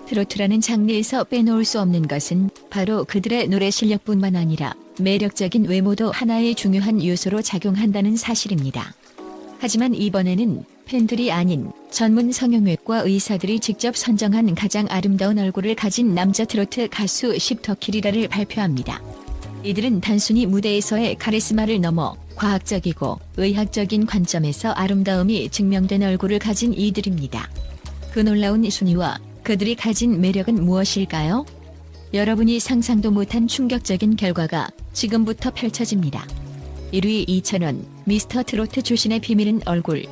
트로트라는 장르에서 빼놓을 수 없는 것은 바로 그들의 노래 실력뿐만 아니라 매력적인 외모도 하나의 중요한 요소로 작용한다는 사실입니다. 하지만 이번에는 팬들이 아닌 전문 성형외과 의사들이 직접 선정한 가장 아름다운 얼굴을 가진 남자 트로트 가수 십터키리라를 발표합니다. 이들은 단순히 무대에서의 카리스마를 넘어 과학적이고 의학적인 관점에서 아름다움이 증명된 얼굴을 가진 이들입니다. 그 놀라운 순위와 그들이 가진 매력은 무엇일까요? 여러분이 상상도 못한 충격적인 결과가 지금부터 펼쳐집니다. 1위 이찬원, 미스터 트로트 출신의 비밀은 얼굴.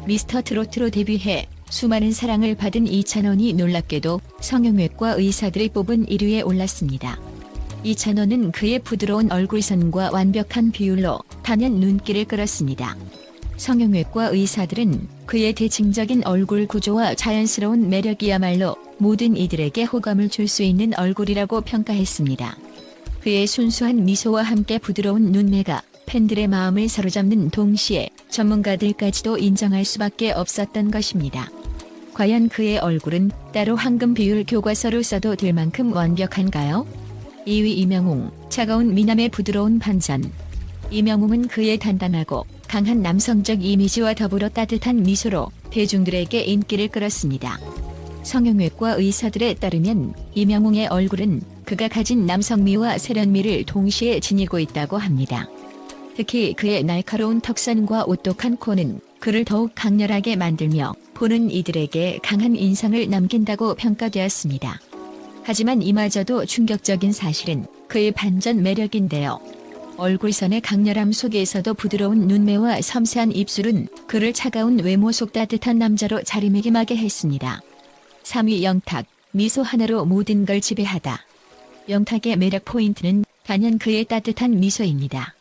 미스터 트로트로 데뷔해 수많은 사랑을 받은 이찬원이 놀랍게도 성형외과 의사들이 뽑은 1위에 올랐습니다. 이찬원은 그의 부드러운 얼굴선과 완벽한 비율로 단연 눈길을 끌었습니다. 성형외과 의사들은 그의 대칭적인 얼굴 구조와 자연스러운 매력이야말로 모든 이들에게 호감을 줄 수 있는 얼굴이라고 평가했습니다. 그의 순수한 미소와 함께 부드러운 눈매가 팬들의 마음을 사로잡는 동시에 전문가들까지도 인정할 수밖에 없었던 것입니다. 과연 그의 얼굴은 따로 황금 비율 교과서로 써도 될 만큼 완벽한가요? 2위 이명웅, 차가운 미남의 부드러운 반전. 이명웅은 그의 단단하고 강한 남성적 이미지와 더불어 따뜻한 미소로 대중들에게 인기를 끌었습니다. 성형외과 의사들에 따르면 이명웅의 얼굴은 그가 가진 남성미와 세련미를 동시에 지니고 있다고 합니다. 특히 그의 날카로운 턱선과 오똑한 코는 그를 더욱 강렬하게 만들며 보는 이들에게 강한 인상을 남긴다고 평가되었습니다. 하지만 이마저도 충격적인 사실은 그의 반전 매력인데요. 얼굴선의 강렬함 속에서도 부드러운 눈매와 섬세한 입술은 그를 차가운 외모 속 따뜻한 남자로 자리매김하게 했습니다. 3위 영탁, 미소 하나로 모든 걸 지배하다. 영탁의 매력 포인트는 단연 그의 따뜻한 미소입니다.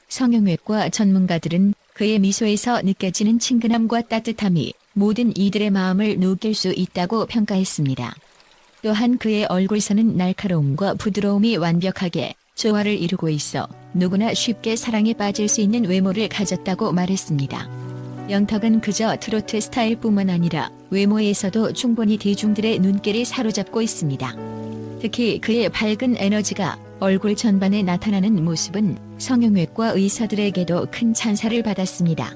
성형외과 전문가들은 그의 미소에서 느껴지는 친근함과 따뜻함이 모든 이들의 마음을 녹일 수 있다고 평가했습니다. 또한 그의 얼굴선은 날카로움과 부드러움이 완벽하게 조화를 이루고 있어 누구나 쉽게 사랑에 빠질 수 있는 외모를 가졌다고 말했습니다. 영탁은 그저 트로트 스타일뿐만 아니라 외모에서도 충분히 대중들의 눈길을 사로잡고 있습니다. 특히 그의 밝은 에너지가 얼굴 전반에 나타나는 모습은 성형외과 의사들에게도 큰 찬사를 받았습니다.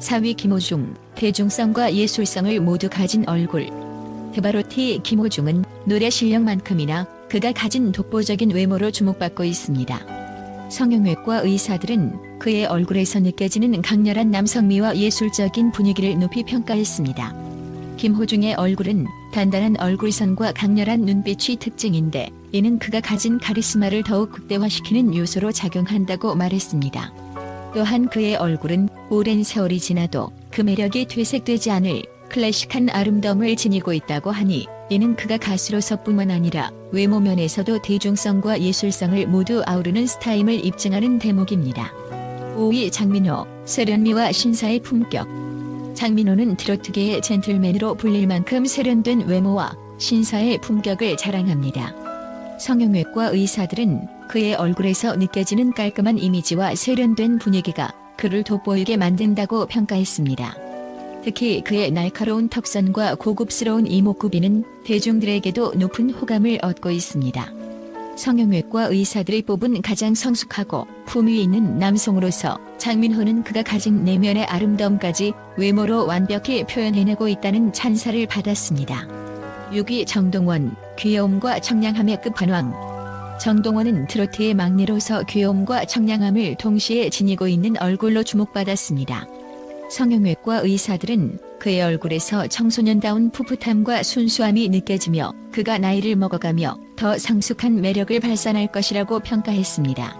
4위 김호중, 대중성과 예술성을 모두 가진 얼굴. 드바로티 김호중은 노래 실력만큼이나 그가 가진 독보적인 외모로 주목받고 있습니다. 성형외과 의사들은 그의 얼굴에서 느껴지는 강렬한 남성미와 예술적인 분위기를 높이 평가했습니다. 김호중의 얼굴은 단단한 얼굴선과 강렬한 눈빛이 특징인데 이는 그가 가진 카리스마를 더욱 극대화시키는 요소로 작용한다고 말했습니다. 또한 그의 얼굴은 오랜 세월이 지나도 그 매력이 퇴색되지 않을 클래식한 아름다움을 지니고 있다고 하니 이는 그가 가수로서뿐만 아니라 외모 면에서도 대중성과 예술성을 모두 아우르는 스타임을 입증하는 대목입니다. 5위 장민호, 세련미와 신사의 품격. 장민호는 트로트계의 젠틀맨으로 불릴 만큼 세련된 외모와 신사의 품격을 자랑합니다. 성형외과 의사들은 그의 얼굴에서 느껴지는 깔끔한 이미지와 세련된 분위기가 그를 돋보이게 만든다고 평가했습니다. 특히 그의 날카로운 턱선과 고급스러운 이목구비는 대중들에게도 높은 호감을 얻고 있습니다. 성형외과 의사들이 뽑은 가장 성숙하고 품위 있는 남성으로서 장민호는 그가 가진 내면의 아름다움까지 외모로 완벽히 표현해내고 있다는 찬사를 받았습니다. 6위 정동원, 귀여움과 청량함의 끝판왕. 정동원은 트로트의 막내로서 귀여움과 청량함을 동시에 지니고 있는 얼굴로 주목받았습니다. 성형외과 의사들은 그의 얼굴에서 청소년다운 풋풋함과 순수함이 느껴지며 그가 나이를 먹어가며 더 성숙한 매력을 발산할 것이라고 평가했습니다.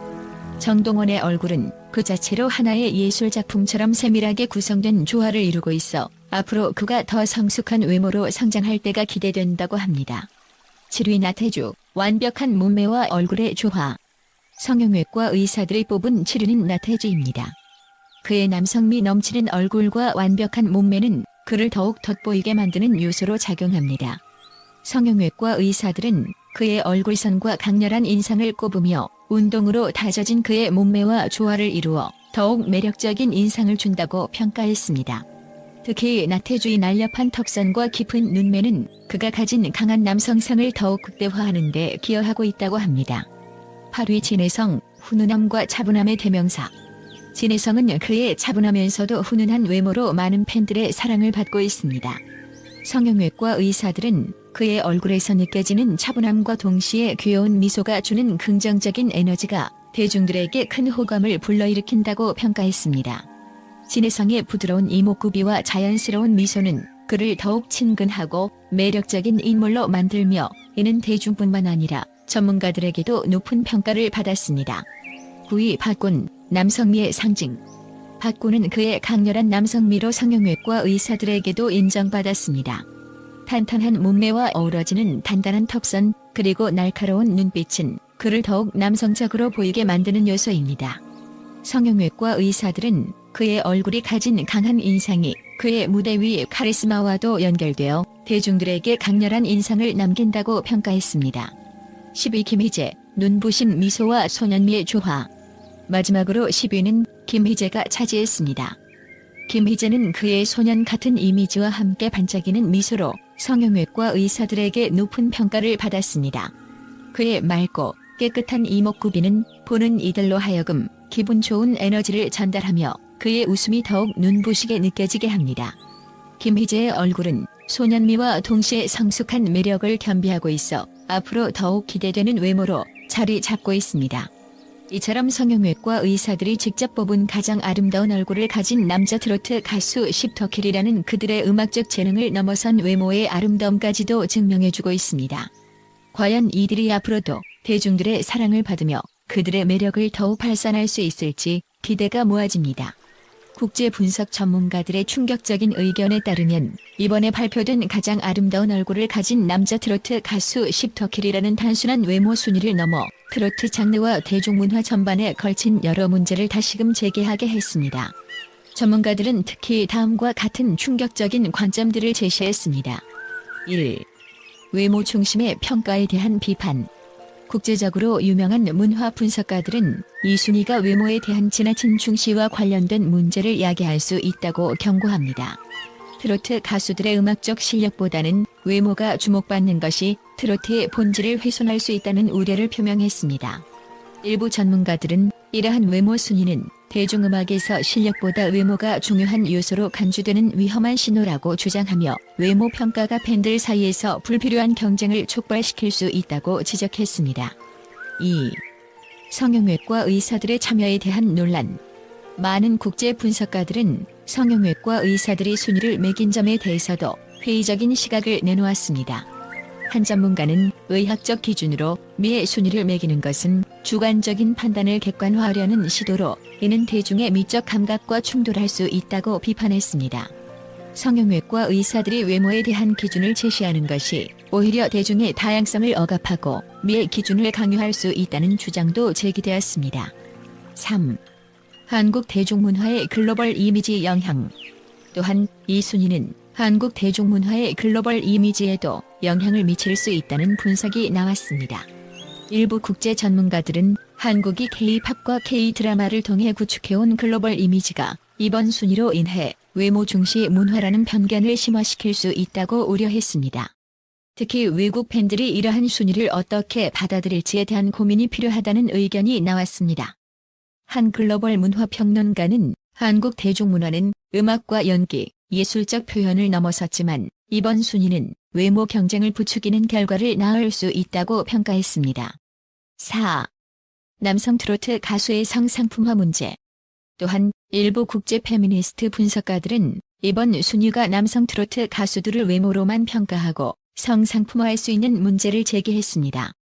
정동원의 얼굴은 그 자체로 하나의 예술작품처럼 세밀하게 구성된 조화를 이루고 있어 앞으로 그가 더 성숙한 외모로 성장할 때가 기대된다고 합니다. 7위 나태주, 완벽한 몸매와 얼굴의 조화. 성형외과 의사들이 뽑은 7위는 나태주입니다. 그의 남성미 넘치는 얼굴과 완벽한 몸매는 그를 더욱 돋보이게 만드는 요소로 작용합니다. 성형외과 의사들은 그의 얼굴선과 강렬한 인상을 꼽으며 운동으로 다져진 그의 몸매와 조화를 이루어 더욱 매력적인 인상을 준다고 평가했습니다. 특히 나태주의 날렵한 턱선과 깊은 눈매는 그가 가진 강한 남성성을 더욱 극대화하는 데 기여하고 있다고 합니다. 8위 진혜성, 훈훈함과 차분함의 대명사. 진혜성은 그의 차분하면서도 훈훈한 외모로 많은 팬들의 사랑을 받고 있습니다. 성형외과 의사들은 그의 얼굴에서 느껴지는 차분함과 동시에 귀여운 미소가 주는 긍정적인 에너지가 대중들에게 큰 호감을 불러일으킨다고 평가했습니다. 진혜성의 부드러운 이목구비와 자연스러운 미소는 그를 더욱 친근하고 매력적인 인물로 만들며 이는 대중뿐만 아니라 전문가들에게도 높은 평가를 받았습니다. 9위 박군, 남성미의 상징. 박군은 그의 강렬한 남성미로 성형외과 의사들에게도 인정받았습니다. 탄탄한 몸매와 어우러지는 단단한 턱선, 그리고 날카로운 눈빛은 그를 더욱 남성적으로 보이게 만드는 요소입니다. 성형외과 의사들은 그의 얼굴이 가진 강한 인상이 그의 무대 위 카리스마와도 연결되어 대중들에게 강렬한 인상을 남긴다고 평가했습니다. 10위 김희재, 눈부신 미소와 소년미의 조화. 마지막으로 10위는 김희재가 차지했습니다. 김희재는 그의 소년 같은 이미지와 함께 반짝이는 미소로 성형외과 의사들에게 높은 평가를 받았습니다. 그의 맑고 깨끗한 이목구비는 보는 이들로 하여금 기분 좋은 에너지를 전달하며 그의 웃음이 더욱 눈부시게 느껴지게 합니다. 김희재의 얼굴은 소년미와 동시에 성숙한 매력을 겸비하고 있어 앞으로 더욱 기대되는 외모로 자리 잡고 있습니다. 이처럼 성형외과 의사들이 직접 뽑은 가장 아름다운 얼굴을 가진 남자 트로트 가수 십터킬이라는 그들의 음악적 재능을 넘어선 외모의 아름다움까지도 증명해주고 있습니다. 과연 이들이 앞으로도 대중들의 사랑을 받으며 그들의 매력을 더욱 발산할 수 있을지 기대가 모아집니다. 국제 분석 전문가들의 충격적인 의견에 따르면 이번에 발표된 가장 아름다운 얼굴을 가진 남자 트로트 가수 십터킬이라는 단순한 외모 순위를 넘어 트로트 장르와 대중문화 전반에 걸친 여러 문제를 다시금 제기하게 했습니다. 전문가들은 특히 다음과 같은 충격적인 관점들을 제시했습니다. 1. 외모 중심의 평가에 대한 비판. 국제적으로 유명한 문화 분석가들은 이 순위가 외모에 대한 지나친 중시와 관련된 문제를 야기할 수 있다고 경고합니다. 트로트 가수들의 음악적 실력보다는 외모가 주목받는 것이 트로트의 본질을 훼손할 수 있다는 우려를 표명했습니다. 일부 전문가들은 이러한 외모 순위는 대중음악에서 실력보다 외모가 중요한 요소로 간주되는 위험한 신호라고 주장하며 외모 평가가 팬들 사이에서 불필요한 경쟁을 촉발시킬 수 있다고 지적했습니다. 2. 성형외과 의사들의 참여에 대한 논란. 많은 국제 분석가들은 성형외과 의사들이 순위를 매긴 점에 대해서도 회의적인 시각을 내놓았습니다. 한 전문가는 의학적 기준으로 미의 순위를 매기는 것은 주관적인 판단을 객관화하려는 시도로 이는 대중의 미적 감각과 충돌할 수 있다고 비판했습니다. 성형외과 의사들이 외모에 대한 기준을 제시하는 것이 오히려 대중의 다양성을 억압하고 미의 기준을 강요할 수 있다는 주장도 제기되었습니다. 3. 한국 대중문화의 글로벌 이미지 영향. 또한 이 순위는 한국 대중문화의 글로벌 이미지에도 영향을 미칠 수 있다는 분석이 나왔습니다. 일부 국제 전문가들은 한국이 K-팝과 K-드라마를 통해 구축해온 글로벌 이미지가 이번 순위로 인해 외모 중시 문화라는 편견을 심화시킬 수 있다고 우려했습니다. 특히 외국 팬들이 이러한 순위를 어떻게 받아들일지에 대한 고민이 필요하다는 의견이 나왔습니다. 한 글로벌 문화평론가는 한국 대중문화는 음악과 연기, 예술적 표현을 넘어섰지만 이번 순위는 외모 경쟁을 부추기는 결과를 낳을 수 있다고 평가했습니다. 4. 남성 트로트 가수의 성상품화 문제. 또한 일부 국제 페미니스트 분석가들은 이번 순위가 남성 트로트 가수들을 외모로만 평가하고 성상품화할 수 있는 문제를 제기했습니다.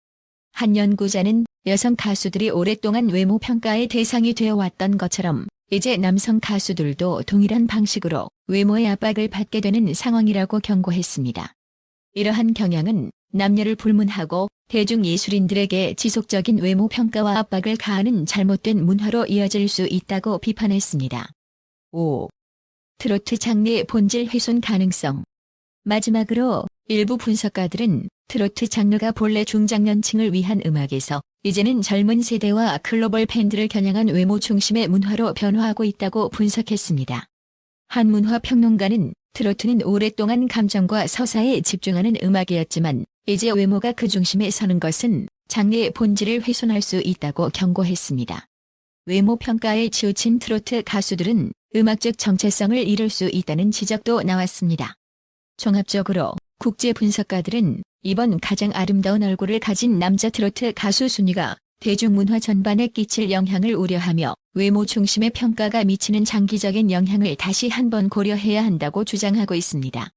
한 연구자는 여성 가수들이 오랫동안 외모 평가의 대상이 되어 왔던 것처럼 이제 남성 가수들도 동일한 방식으로 외모의 압박을 받게 되는 상황이라고 경고했습니다. 이러한 경향은 남녀를 불문하고 대중예술인들에게 지속적인 외모 평가와 압박을 가하는 잘못된 문화로 이어질 수 있다고 비판했습니다. 5. 트로트 장르의 본질 훼손 가능성. 마지막으로 일부 분석가들은 트로트 장르가 본래 중장년층을 위한 음악에서 이제는 젊은 세대와 글로벌 팬들을 겨냥한 외모 중심의 문화로 변화하고 있다고 분석했습니다. 한 문화 평론가는 트로트는 오랫동안 감정과 서사에 집중하는 음악이었지만 이제 외모가 그 중심에 서는 것은 장르의 본질을 훼손할 수 있다고 경고했습니다. 외모 평가에 치우친 트로트 가수들은 음악적 정체성을 잃을 수 있다는 지적도 나왔습니다. 종합적으로 국제 분석가들은 이번 가장 아름다운 얼굴을 가진 남자 트로트 가수 순위가 대중문화 전반에 끼칠 영향을 우려하며 외모 중심의 평가가 미치는 장기적인 영향을 다시 한번 고려해야 한다고 주장하고 있습니다.